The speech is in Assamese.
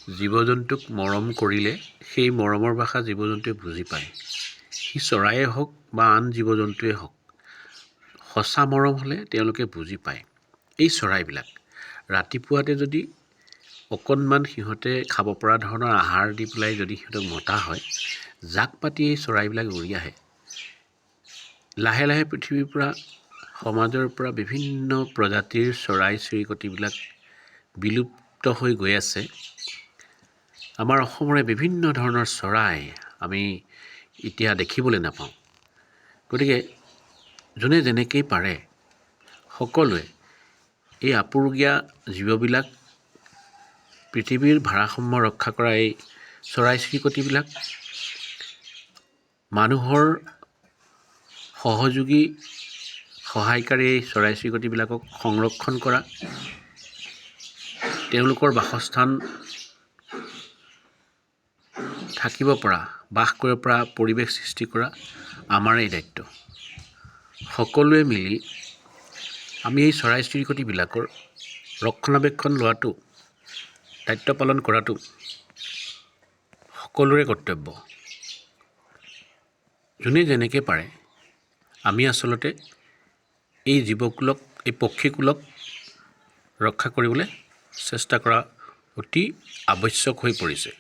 জীৱ-জন্তুক মৰম কৰিলে সেই মৰমৰ ভাষা জীৱ-জন্তুৱে বুজি পায়। সি চৰাইয়ে হওক বা আন জীৱ-জন্তুৱে হওক, সঁচা মৰম হ'লে তেওঁলোকে বুজি পায়। এই চৰাইবিলাক ৰাতিপুৱাতে যদি অকণমান সিহঁতে খাব পৰা ধৰণৰ আহাৰ দি পেলাই যদি সিহঁতক মতা হয়, জাক পাতি এই চৰাইবিলাক উৰি আহে। লাহে লাহে পৃথিৱীৰ পৰা সমাজৰ পৰা বিভিন্ন প্ৰজাতিৰ চৰাই-চিৰিকটিবিলাক বিলুপ্ত হৈ গৈ আছে। আমাৰ অসমৰে বিভিন্ন ধৰণৰ চৰাই আমি এতিয়া দেখিবলৈ নাপাওঁ। গতিকে যোনে যেনেকেই পাৰে সকলোৱে এই আপুৰুগীয়া জীৱবিলাক, পৃথিৱীৰ ভাৰসাম্য ৰক্ষা কৰা এই চৰাই-চিৰিকটিবিলাক মানুহৰ সহযোগী সহায়কাৰী এই চৰাই-চিৰিকটিবিলাকক সংৰক্ষণ কৰা, তেওঁলোকৰ বাসস্থান থাকিব পৰা, বাস কৰিব পৰা পৰিৱেশ সৃষ্টি কৰা আমাৰেই দায়িত্ব। সকলোৱে মিলি আমি এই চৰাই-চিৰিকটিবিলাকৰ ৰক্ষণাবেক্ষণ লোৱাটো, দায়িত্ব পালন কৰাটো সকলোৰে কৰ্তব্য। যোনে যেনেকৈ পাৰে আমি আচলতে এই জীৱকুলক, এই পক্ষীকুলক ৰক্ষা কৰিবলৈ চেষ্টা কৰা অতি আৱশ্যক হৈ পৰিছে।